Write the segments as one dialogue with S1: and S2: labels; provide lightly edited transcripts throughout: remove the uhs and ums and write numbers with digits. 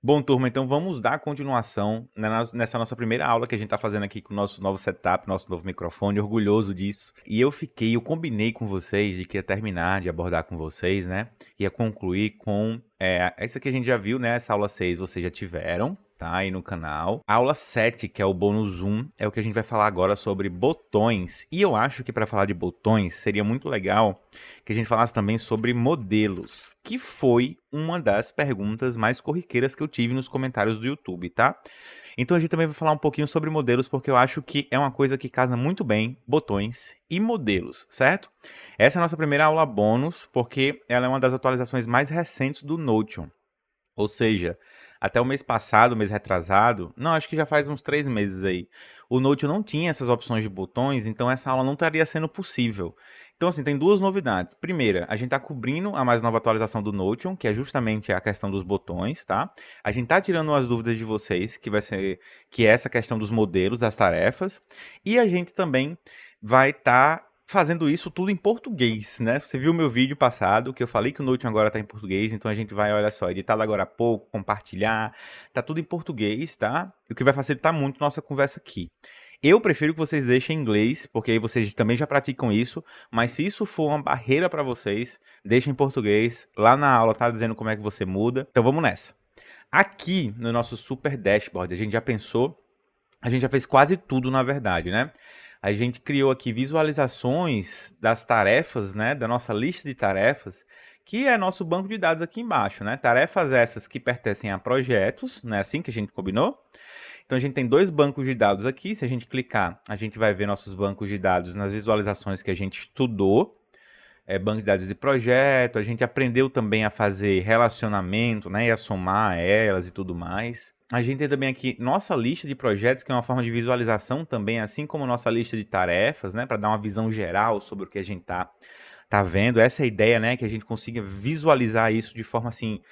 S1: Bom, turma, então vamos dar continuação nessa nossa primeira aula que a gente está fazendo aqui com o nosso novo setup, nosso novo microfone, orgulhoso disso. E eu combinei com vocês de que ia terminar de abordar com vocês, né? Ia concluir com. Essa que a gente já viu, né? Essa aula 6 vocês já tiveram, tá? Aí no canal. A aula 7, que é o bônus 1, é o que a gente vai falar agora sobre botões. E eu acho que para falar de botões seria muito legal que a gente falasse também sobre modelos, que foi uma das perguntas mais corriqueiras que eu tive nos comentários do YouTube, tá? Então a gente também vai falar um pouquinho sobre modelos, porque eu acho que é uma coisa que casa muito bem botões e modelos, certo? Essa é a nossa primeira aula bônus, porque ela é uma das atualizações mais recentes do Notion. Ou seja, até o mês passado, mês retrasado, não, acho que já faz uns 3 meses aí, o Note não tinha essas opções de botões, então essa aula não estaria sendo possível. Então, assim, tem duas novidades. Primeira, a gente está cobrindo a mais nova atualização do Notion, que é justamente a questão dos botões, tá? A gente está tirando as dúvidas de vocês, que é essa questão dos modelos, das tarefas, e a gente também vai estar fazendo isso tudo em português, né? Você viu o meu vídeo passado, que eu falei que o Notion agora tá em português, então a gente vai, olha só, editado agora há pouco, compartilhar, tá tudo em português, tá? O que vai facilitar muito nossa conversa aqui. Eu prefiro que vocês deixem em inglês, porque aí vocês também já praticam isso, mas se isso for uma barreira para vocês, deixem em português. Lá na aula tá dizendo como é que você muda. Então vamos nessa. Aqui no nosso super dashboard, a gente já pensou, a gente já fez quase tudo na verdade, né? A gente criou aqui visualizações das tarefas, né, da nossa lista de tarefas, que é nosso banco de dados aqui embaixo, né? Tarefas essas que pertencem a projetos, né, assim que a gente combinou. Então a gente tem dois bancos de dados aqui, se a gente clicar, a gente vai ver nossos bancos de dados nas visualizações que a gente estudou. Banco de dados de projeto, a gente aprendeu também a fazer relacionamento, né, e a somar elas e tudo mais. A gente tem também aqui nossa lista de projetos, que é uma forma de visualização também, assim como nossa lista de tarefas, né, para dar uma visão geral sobre o que a gente tá vendo. Essa é a ideia, né, que a gente consiga visualizar isso de forma assim,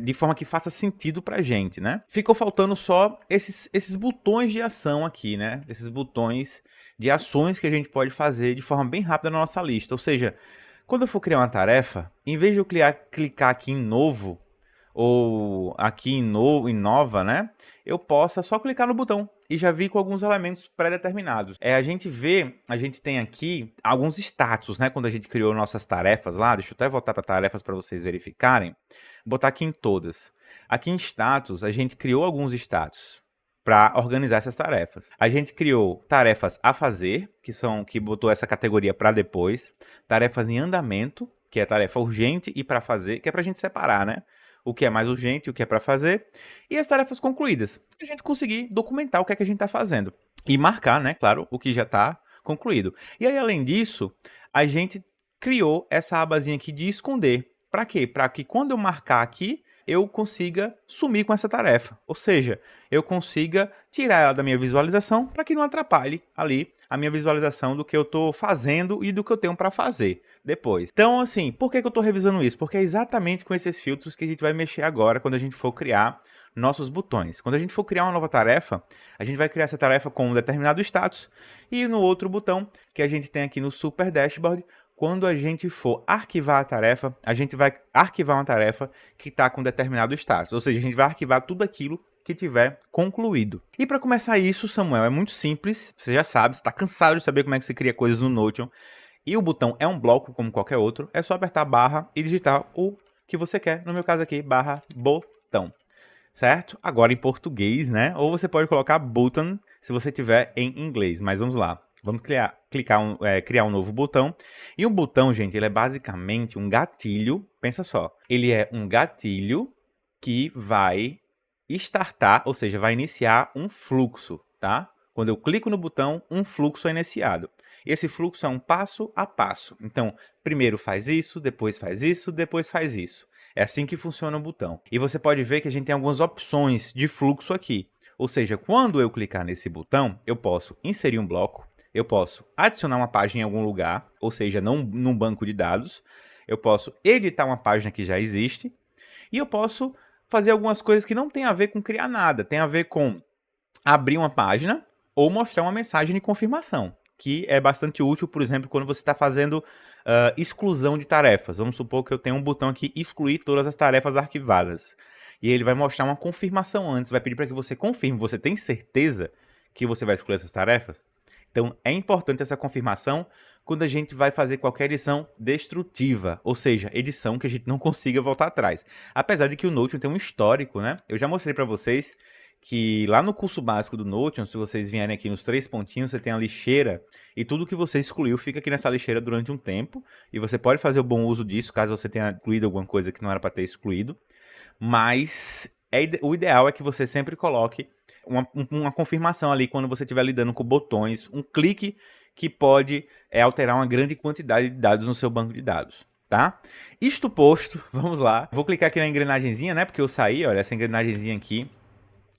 S1: de forma que faça sentido pra gente, né? Ficou faltando só esses botões de ação aqui, né? Esses botões de ações que a gente pode fazer de forma bem rápida na nossa lista. Ou seja, quando eu for criar uma tarefa, em vez de eu clicar aqui em novo, ou aqui em novo, em nova, né? Eu possa só clicar no botão e já vir com alguns elementos pré-determinados. A gente tem aqui alguns status, né? Quando a gente criou nossas tarefas lá, deixa eu até voltar para tarefas para vocês verificarem. Vou botar aqui em todas. Aqui em status, a gente criou alguns status para organizar essas tarefas. A gente criou tarefas a fazer, que botou essa categoria para depois, tarefas em andamento, que é tarefa urgente e para fazer, que é para a gente separar, né? O que é mais urgente, o que é para fazer, e as tarefas concluídas, para a gente conseguir documentar o que é que a gente está fazendo. E marcar, né, claro, o que já está concluído. E aí, além disso, a gente criou essa abazinha aqui de esconder. Para quê? Para que quando eu marcar aqui, eu consiga sumir com essa tarefa. Ou seja, eu consiga tirar ela da minha visualização para que não atrapalhe ali a minha visualização do que eu estou fazendo e do que eu tenho para fazer depois. Então, assim, por que eu estou revisando isso? Porque é exatamente com esses filtros que a gente vai mexer agora quando a gente for criar nossos botões. Quando a gente for criar uma nova tarefa, a gente vai criar essa tarefa com um determinado status e no outro botão que a gente tem aqui no Super Dashboard, quando a gente for arquivar a tarefa, a gente vai arquivar uma tarefa que está com determinado status. Ou seja, a gente vai arquivar tudo aquilo que tiver concluído. E para começar isso, Samuel, é muito simples. Você já sabe, você está cansado de saber como é que se cria coisas no Notion. E o botão é um bloco como qualquer outro. É só apertar barra e digitar o que você quer. No meu caso aqui, barra botão. Certo? Agora em português, né? Ou você pode colocar button se você tiver em inglês. Mas vamos lá. Vamos criar um novo botão. E o botão, gente, ele é basicamente um gatilho. Pensa só. Ele é um gatilho que vai startar, ou seja, vai iniciar um fluxo, tá? Quando eu clico no botão, um fluxo é iniciado. E esse fluxo é um passo a passo. Então, primeiro faz isso, depois faz isso, depois faz isso. É assim que funciona o botão. E você pode ver que a gente tem algumas opções de fluxo aqui. Ou seja, quando eu clicar nesse botão, eu posso inserir um bloco, eu posso adicionar uma página em algum lugar, ou seja, não num banco de dados. Eu posso editar uma página que já existe. E eu posso fazer algumas coisas que não tem a ver com criar nada. Tem a ver com abrir uma página ou mostrar uma mensagem de confirmação. que é bastante útil, por exemplo, quando você está fazendo exclusão de tarefas. Vamos supor que eu tenho um botão aqui, excluir todas as tarefas arquivadas. E ele vai mostrar uma confirmação antes, vai pedir para que você confirme. Você tem certeza que você vai excluir essas tarefas? Então, é importante essa confirmação quando a gente vai fazer qualquer edição destrutiva, ou seja, edição que a gente não consiga voltar atrás. Apesar de que o Notion tem um histórico, né? Eu já mostrei para vocês que lá no curso básico do Notion, se vocês vierem aqui nos 3 pontinhos, você tem a lixeira e tudo que você excluiu fica aqui nessa lixeira durante um tempo e você pode fazer o bom uso disso caso você tenha incluído alguma coisa que não era para ter excluído, mas o ideal é que você sempre coloque uma confirmação ali quando você estiver lidando com botões, um clique que pode alterar uma grande quantidade de dados no seu banco de dados, tá? Isto posto, vamos lá. Vou clicar aqui na engrenagenzinha, né? Porque eu saí, olha, essa engrenagenzinha aqui,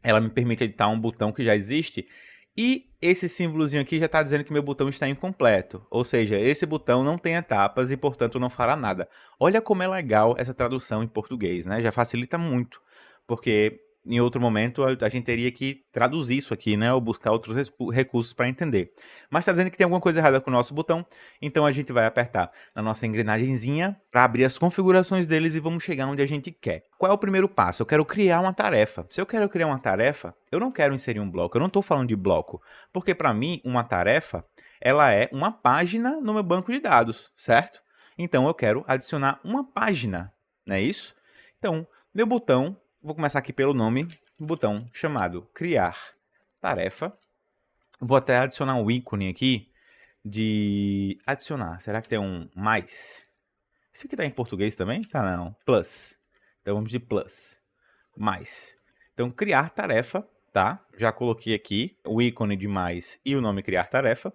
S1: ela me permite editar um botão que já existe. E esse símbolozinho aqui já está dizendo que meu botão está incompleto. Ou seja, esse botão não tem etapas e, portanto, não fará nada. Olha como é legal essa tradução em português, né? Já facilita muito, porque em outro momento a gente teria que traduzir isso aqui, né? Ou buscar outros recursos para entender. Mas está dizendo que tem alguma coisa errada com o nosso botão, então a gente vai apertar na nossa engrenagenzinha para abrir as configurações deles e vamos chegar onde a gente quer. Qual é o primeiro passo? Eu quero criar uma tarefa. Se eu quero criar uma tarefa, eu não quero inserir um bloco. Eu não estou falando de bloco, porque para mim uma tarefa ela é uma página no meu banco de dados, certo? Então eu quero adicionar uma página, não é isso? Então, meu botão, vou começar aqui pelo nome, botão chamado criar tarefa. Vou até adicionar um ícone aqui de adicionar. Será que tem um mais? Isso aqui tá em português também? Tá não. Plus. Então vamos de plus. Mais. Então criar tarefa, tá? Já coloquei aqui o ícone de mais e o nome criar tarefa.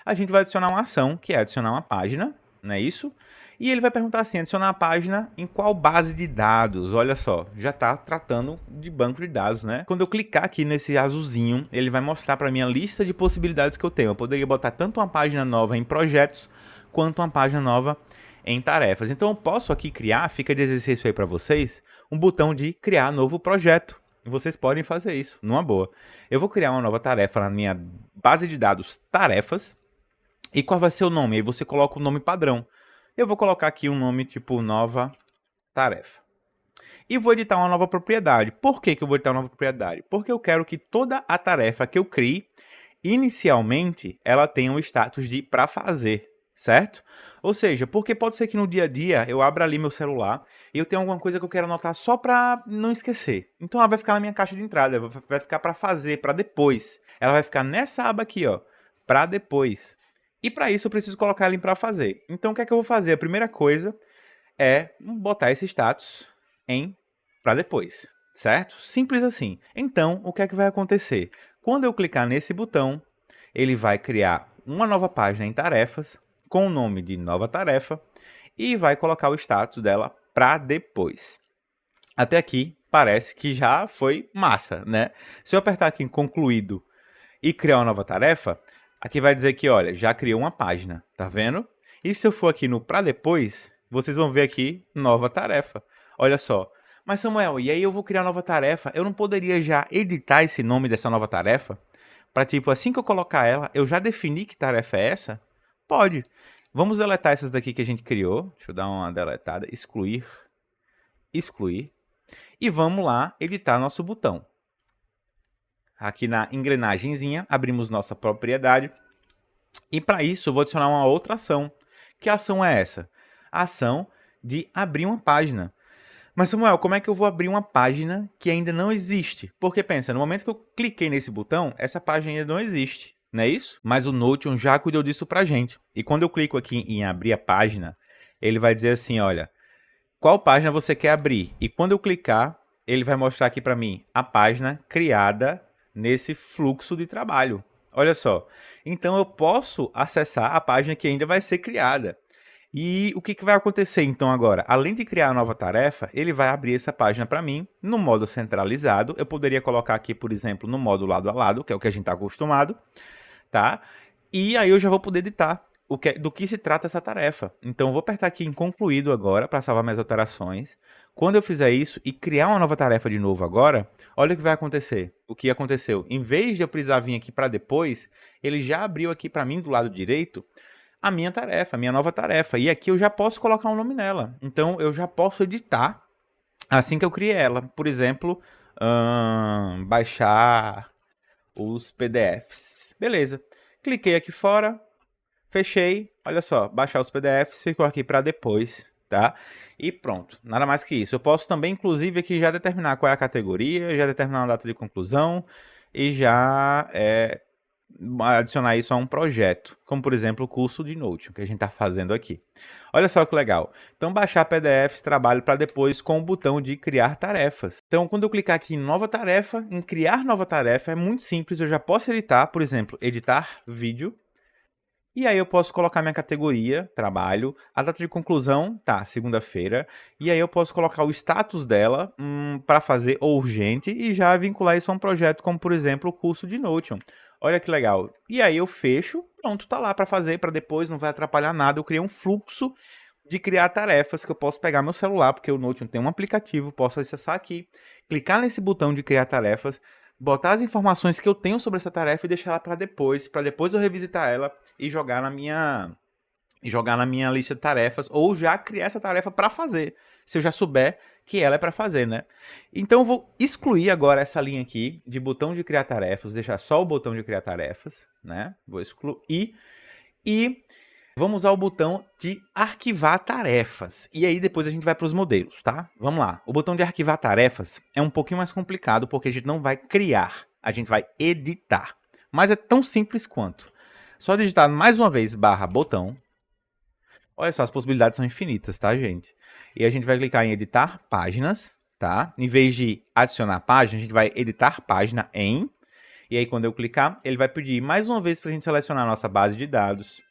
S1: A gente vai adicionar uma ação, que é adicionar uma página, não é isso? E ele vai perguntar assim, adicionar a página em qual base de dados? Olha só, já está tratando de banco de dados, né? Quando eu clicar aqui nesse azulzinho, ele vai mostrar para mim a lista de possibilidades que eu tenho. Eu poderia botar tanto uma página nova em projetos, quanto uma página nova em tarefas. Então eu posso aqui criar, fica de exercício aí para vocês, um botão de criar novo projeto. E vocês podem fazer isso, numa boa. Eu vou criar uma nova tarefa na minha base de dados tarefas. E qual vai ser o nome? Aí você coloca o nome padrão. Eu vou colocar aqui um nome tipo nova tarefa. E vou editar uma nova propriedade. Por que eu vou editar uma nova propriedade? Porque eu quero que toda a tarefa que eu crie, inicialmente, ela tenha um status de para fazer, certo? Ou seja, porque pode ser que no dia a dia eu abra ali meu celular e eu tenho alguma coisa que eu quero anotar só para não esquecer. Então ela vai ficar na minha caixa de entrada, vai ficar para fazer, para depois. Ela vai ficar nessa aba aqui, ó, para depois. E para isso eu preciso colocar ela em para fazer. Então o que é que eu vou fazer? A primeira coisa é botar esse status em para depois, certo? Simples assim. Então o que é que vai acontecer? Quando eu clicar nesse botão, ele vai criar uma nova página em tarefas com o nome de nova tarefa e vai colocar o status dela para depois. Até aqui parece que já foi massa, né? Se eu apertar aqui em concluído e criar uma nova tarefa, aqui vai dizer que, olha, já criou uma página, tá vendo? E se eu for aqui no para depois, vocês vão ver aqui nova tarefa. Olha só. Mas Samuel, e aí eu vou criar nova tarefa? Eu não poderia já editar esse nome dessa nova tarefa? Para tipo, assim que eu colocar ela, eu já defini que tarefa é essa? Pode. Vamos deletar essas daqui que a gente criou. Deixa eu dar uma deletada. Excluir. Excluir. E vamos lá editar nosso botão. Aqui na engrenagenzinha, abrimos nossa propriedade. E para isso, eu vou adicionar uma outra ação. Que ação é essa? A ação de abrir uma página. Mas Samuel, como é que eu vou abrir uma página que ainda não existe? Porque pensa, no momento que eu cliquei nesse botão, essa página ainda não existe, não é isso? Mas o Notion já cuidou disso pra gente. E quando eu clico aqui em abrir a página, ele vai dizer assim, olha, qual página você quer abrir? E quando eu clicar, ele vai mostrar aqui para mim a página criada nesse fluxo de trabalho. Olha só, então eu posso acessar a página que ainda vai ser criada. E o que vai acontecer então agora? Além de criar a nova tarefa, ele vai abrir essa página para mim no modo centralizado. Eu poderia colocar aqui, por exemplo, no modo lado a lado, que é o que a gente está acostumado, tá? E aí eu já vou poder editar do que se trata essa tarefa. Então, eu vou apertar aqui em concluído agora para salvar minhas alterações. Quando eu fizer isso e criar uma nova tarefa de novo agora, olha o que vai acontecer. O que aconteceu? Em vez de eu precisar vir aqui para depois, ele já abriu aqui para mim do lado direito a minha tarefa, a minha nova tarefa. E aqui eu já posso colocar um nome nela. Então, eu já posso editar assim que eu criei ela. Por exemplo, baixar os PDFs. Beleza. Cliquei aqui fora. Fechei, olha só, baixar os PDFs, ficou aqui para depois, tá? E pronto, nada mais que isso. Eu posso também, inclusive, aqui já determinar qual é a categoria, já determinar uma data de conclusão e já adicionar isso a um projeto, como por exemplo o curso de Notion que a gente está fazendo aqui. Olha só que legal. Então, baixar PDFs, trabalho para depois com o botão de criar tarefas. Então, quando eu clicar aqui em nova tarefa, em criar nova tarefa, é muito simples, eu já posso editar, por exemplo, editar vídeo. E aí eu posso colocar minha categoria, trabalho, a data de conclusão, tá, segunda-feira, e aí eu posso colocar o status dela para fazer urgente e já vincular isso a um projeto como, por exemplo, o curso de Notion. Olha que legal. E aí eu fecho, pronto, tá lá para fazer, para depois, não vai atrapalhar nada, eu criei um fluxo de criar tarefas que eu posso pegar meu celular, porque o Notion tem um aplicativo, posso acessar aqui, clicar nesse botão de criar tarefas, botar as informações que eu tenho sobre essa tarefa e deixar ela para depois eu revisitar ela e jogar na minha lista de tarefas ou já criar essa tarefa para fazer, se eu já souber que ela é para fazer, né? Então eu vou excluir agora essa linha aqui de botão de criar tarefas, deixar só o botão de criar tarefas, né? Vou excluir e vamos usar o botão de arquivar tarefas. E aí depois a gente vai para os modelos, tá? Vamos lá. O botão de arquivar tarefas é um pouquinho mais complicado porque a gente não vai criar, a gente vai editar. Mas é tão simples quanto. Só digitar mais uma vez /botão. Olha só, as possibilidades são infinitas, tá, gente? E a gente vai clicar em editar páginas, tá? Em vez de adicionar página, a gente vai editar página em. E aí quando eu clicar, ele vai pedir mais uma vez para a gente selecionar a nossa base de dados.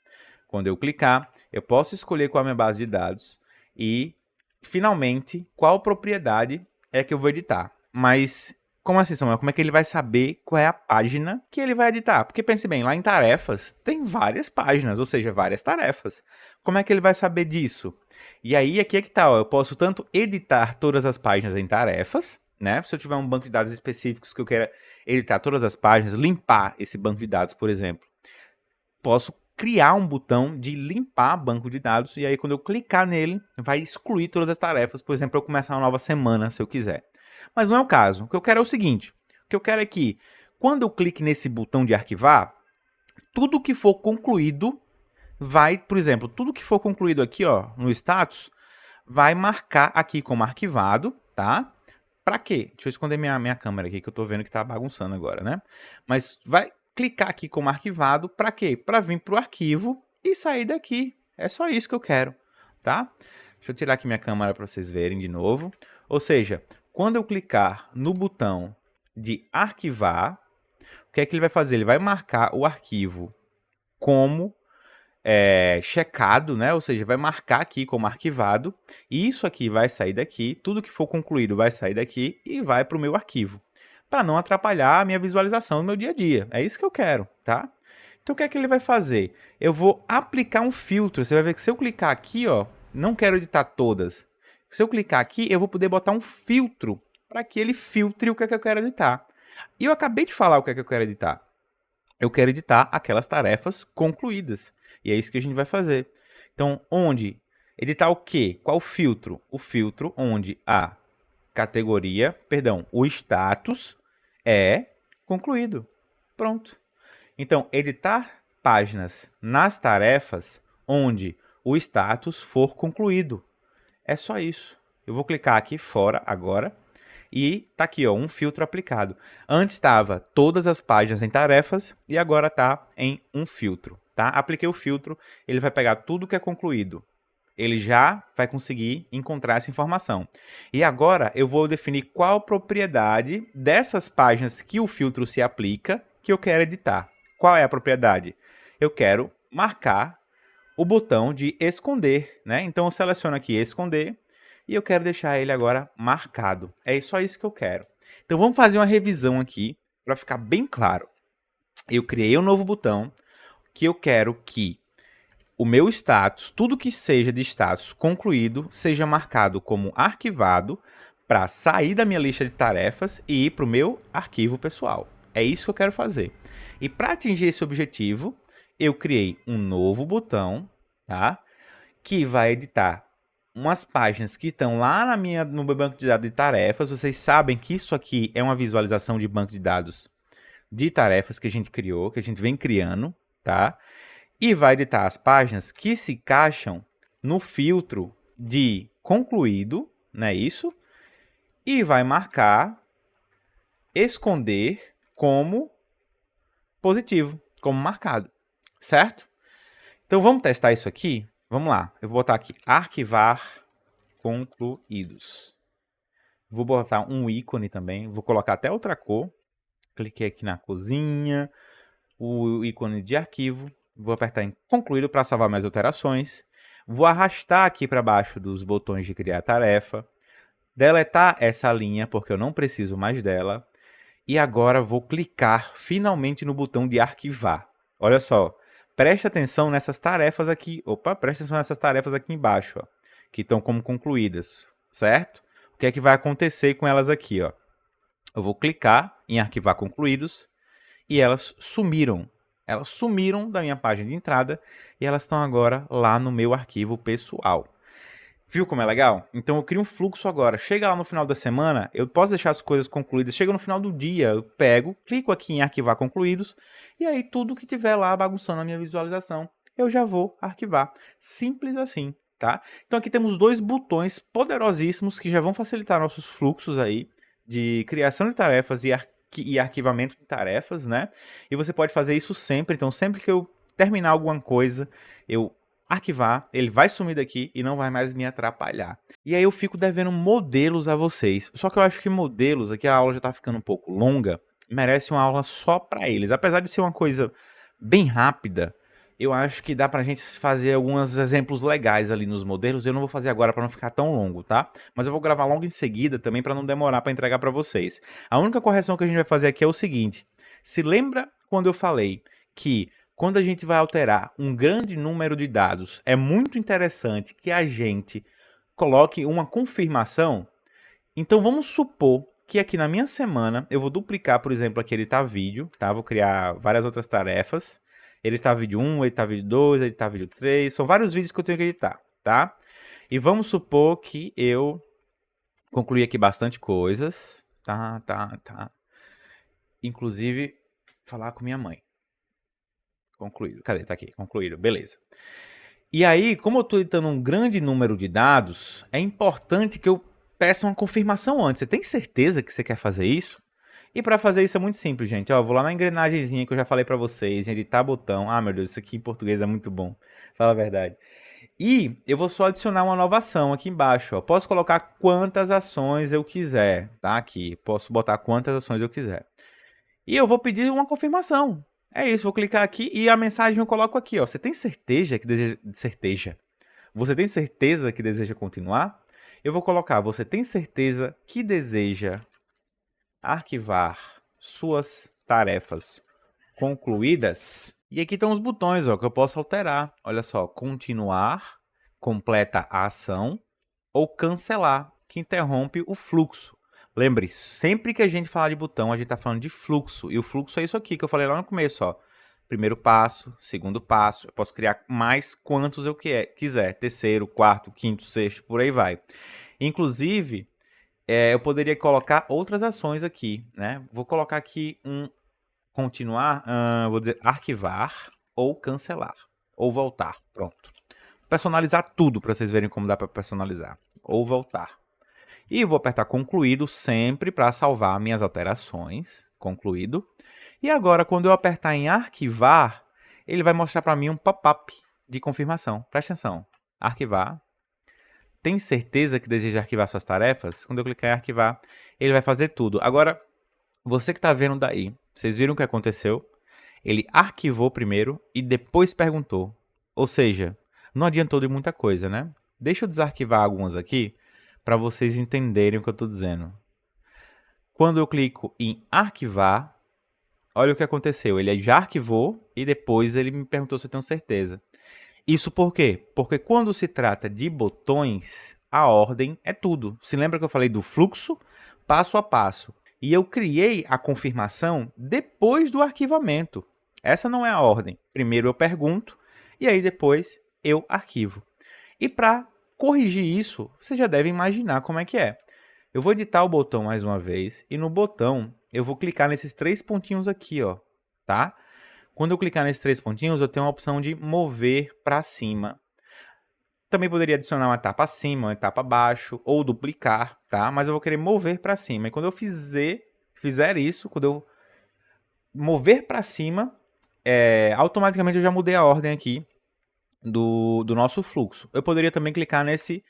S1: Quando eu clicar, eu posso escolher qual é a minha base de dados e, finalmente, qual propriedade é que eu vou editar. Mas, como assim, Samuel? Como é que ele vai saber qual é a página que ele vai editar? Porque, pense bem, lá em tarefas tem várias páginas, ou seja, várias tarefas. Como é que ele vai saber disso? E aí, aqui é que tá, ó, eu posso tanto editar todas as páginas em tarefas, né? Se eu tiver um banco de dados específicos que eu queira editar todas as páginas, limpar esse banco de dados, por exemplo, posso criar um botão de limpar banco de dados, e aí quando eu clicar nele, vai excluir todas as tarefas, por exemplo, eu começar uma nova semana, se eu quiser. Mas não é o caso. O que eu quero é o seguinte, o que eu quero é que, quando eu clique nesse botão de arquivar, tudo que for concluído vai, por exemplo, tudo que for concluído aqui, ó, no status, vai marcar aqui como arquivado, tá? Para quê? Deixa eu esconder minha câmera aqui, que eu tô vendo que tá bagunçando agora, né? Mas vai clicar aqui como arquivado, para quê? Para vir para o arquivo e sair daqui. É só isso que eu quero, tá? Deixa eu tirar aqui minha câmera para vocês verem de novo. Ou seja, quando eu clicar no botão de arquivar, o que é que ele vai fazer? Ele vai marcar o arquivo como checado, né? Ou seja, vai marcar aqui como arquivado. E isso aqui vai sair daqui. Tudo que for concluído vai sair daqui e vai para o meu arquivo, para não atrapalhar a minha visualização no meu dia a dia. É isso que eu quero, tá? Então, o que é que ele vai fazer? Eu vou aplicar um filtro. Você vai ver que se eu clicar aqui, ó, não quero editar todas. Se eu clicar aqui, eu vou poder botar um filtro para que ele filtre o que é que eu quero editar. E eu acabei de falar o que é que eu quero editar. Eu quero editar aquelas tarefas concluídas. E é isso que a gente vai fazer. Então, onde? Editar o quê? Qual filtro? O filtro onde a categoria, perdão, o status é concluído. Pronto. Então, editar páginas nas tarefas onde o status for concluído. É só isso. Eu vou clicar aqui fora agora e tá aqui, ó, um filtro aplicado. Antes estava todas as páginas em tarefas e agora tá em um filtro, tá? Apliquei o filtro, ele vai pegar tudo que é concluído. Ele já vai conseguir encontrar essa informação. E agora eu vou definir qual propriedade dessas páginas que o filtro se aplica que eu quero editar. Qual é a propriedade? Eu quero marcar o botão de esconder, né? Então eu seleciono aqui esconder e eu quero deixar ele agora marcado. É só isso que eu quero. Então vamos fazer uma revisão aqui para ficar bem claro. Eu criei um novo botão que eu quero que o meu status, tudo que seja de status concluído, seja marcado como arquivado para sair da minha lista de tarefas e ir para o meu arquivo pessoal. É isso que eu quero fazer. E para atingir esse objetivo, eu criei um novo botão, tá? Que vai editar umas páginas que estão lá no meu banco de dados de tarefas. Vocês sabem que isso aqui é uma visualização de banco de dados de tarefas que a gente criou, que a gente vem criando, tá? E vai editar as páginas que se encaixam no filtro de concluído, não é isso? E vai marcar esconder como positivo, como marcado, certo? Então vamos testar isso aqui? Vamos lá, eu vou botar aqui arquivar concluídos. Vou botar um ícone também, vou colocar até outra cor. Cliquei aqui na corzinha, o ícone de arquivo. Vou apertar em concluído para salvar minhas alterações. Vou arrastar aqui para baixo dos botões de criar tarefa. Deletar essa linha, porque eu não preciso mais dela. E agora vou clicar finalmente no botão de arquivar. Olha só, preste atenção nessas tarefas aqui. Opa, preste atenção nessas tarefas aqui embaixo, ó, que estão como concluídas, certo? O que é que vai acontecer com elas aqui, ó? Eu vou clicar em arquivar concluídos e elas sumiram. Elas sumiram da minha página de entrada e elas estão agora lá no meu arquivo pessoal. Viu como é legal? Então eu crio um fluxo agora. Chega lá no final da semana, eu posso deixar as coisas concluídas. Chega no final do dia, eu pego, clico aqui em arquivar concluídos e aí tudo que tiver lá bagunçando a minha visualização, eu já vou arquivar. Simples assim, tá? Então aqui temos dois botões poderosíssimos que já vão facilitar nossos fluxos aí de criação de tarefas e arquivamento de tarefas, né? E você pode fazer isso sempre. Então sempre que eu terminar alguma coisa, eu arquivar, ele vai sumir daqui e não vai mais me atrapalhar. E aí eu fico devendo modelos a vocês. Só que eu acho que modelos, aqui a aula já tá ficando um pouco longa, merece uma aula só para eles. Apesar de ser uma coisa bem rápida, eu acho que dá pra gente fazer alguns exemplos legais ali nos modelos. Eu não vou fazer agora para não ficar tão longo, tá? Mas eu vou gravar logo em seguida também para não demorar para entregar para vocês. A única correção que a gente vai fazer aqui é o seguinte. Se lembra quando eu falei que quando a gente vai alterar um grande número de dados, é muito interessante que a gente coloque uma confirmação? Então vamos supor que aqui na minha semana eu vou duplicar, por exemplo, aqui ele tá vídeo, tá? Vou criar várias outras tarefas. Ele tá vídeo 1, ele tá vídeo 2, ele tá vídeo 3, são vários vídeos que eu tenho que editar, tá? E vamos supor que eu concluí aqui bastante coisas, tá. Inclusive, falar com minha mãe. Concluído. Cadê? Tá aqui. Concluído. Beleza. E aí, como eu estou editando um grande número de dados, é importante que eu peça uma confirmação antes. Você tem certeza que você quer fazer isso? E para fazer isso é muito simples, gente. Ó, vou lá na engrenagemzinha que eu já falei para vocês, em editar botão. Ah, meu Deus, isso aqui em português é muito bom. Fala a verdade. E eu vou só adicionar uma nova ação aqui embaixo. Ó. Posso colocar quantas ações eu quiser, tá? Aqui. Posso botar quantas ações eu quiser. E eu vou pedir uma confirmação. É isso, vou clicar aqui e a mensagem eu coloco aqui, ó. Você tem certeza que deseja... Você tem certeza que deseja continuar? Eu vou colocar, você tem certeza que deseja arquivar suas tarefas concluídas? E aqui estão os botões, ó, que eu posso alterar. Olha só, continuar, completa a ação, ou cancelar, que interrompe o fluxo. Lembre, sempre que a gente falar de botão, a gente está falando de fluxo. E o fluxo é isso aqui que eu falei lá no começo, ó. Primeiro passo, segundo passo. Eu posso criar mais quantos eu quiser. Terceiro, quarto, quinto, sexto, por aí vai. Inclusive, eu poderia colocar outras ações aqui, né? Vou colocar aqui um continuar, vou dizer arquivar ou cancelar. Ou voltar, pronto. Personalizar tudo para vocês verem como dá para personalizar. Ou voltar. E vou apertar concluído sempre para salvar minhas alterações. Concluído. E agora, quando eu apertar em arquivar, ele vai mostrar para mim um pop-up de confirmação. Presta atenção. Arquivar. Tem certeza que deseja arquivar suas tarefas? Quando eu clicar em arquivar, ele vai fazer tudo. Agora, você que está vendo daí, vocês viram o que aconteceu? Ele arquivou primeiro e depois perguntou. Ou seja, não adiantou de muita coisa, né? Deixa eu desarquivar algumas aqui para vocês entenderem o que eu estou dizendo. Quando eu clico em arquivar, olha o que aconteceu. Ele já arquivou e depois ele me perguntou se eu tenho certeza. Isso por quê? Porque quando se trata de botões, a ordem é tudo. Se lembra que eu falei do fluxo? Passo a passo. E eu criei a confirmação depois do arquivamento. Essa não é a ordem. Primeiro eu pergunto e aí depois eu arquivo. E para corrigir isso, você já deve imaginar como é que é. Eu vou editar o botão mais uma vez e no botão eu vou clicar nesses 3 pontinhos aqui, ó, tá? Quando eu clicar nesses 3 pontinhos, eu tenho a opção de mover para cima. Também poderia adicionar uma etapa acima, uma etapa abaixo, ou duplicar, tá? Mas eu vou querer mover para cima. E quando eu fizer isso, quando eu mover para cima, automaticamente eu já mudei a ordem aqui do nosso fluxo. Eu poderia também clicar nesses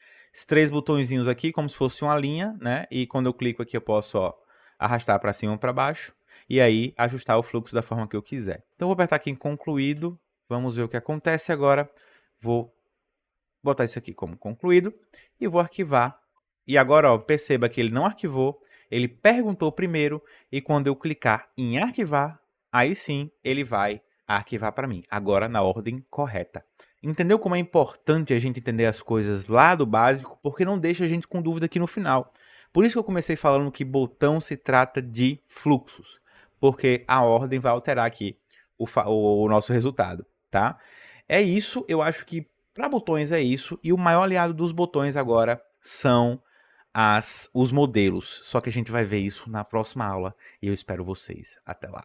S1: 3 botõezinhos aqui, como se fosse uma linha, né? E quando eu clico aqui, eu posso, ó, arrastar para cima ou para baixo, e aí ajustar o fluxo da forma que eu quiser. Então, eu vou apertar aqui em concluído, vamos ver o que acontece agora. Vou botar isso aqui como concluído e vou arquivar. E agora, ó, perceba que ele não arquivou, ele perguntou primeiro, e quando eu clicar em arquivar, aí sim ele vai arquivar para mim, agora na ordem correta. Entendeu como é importante a gente entender as coisas lá do básico, porque não deixa a gente com dúvida aqui no final. Por isso que eu comecei falando que botão se trata de fluxos, porque a ordem vai alterar aqui o nosso resultado, tá? É isso, eu acho que para botões é isso, e o maior aliado dos botões agora são os modelos. Só que a gente vai ver isso na próxima aula, e eu espero vocês. Até lá.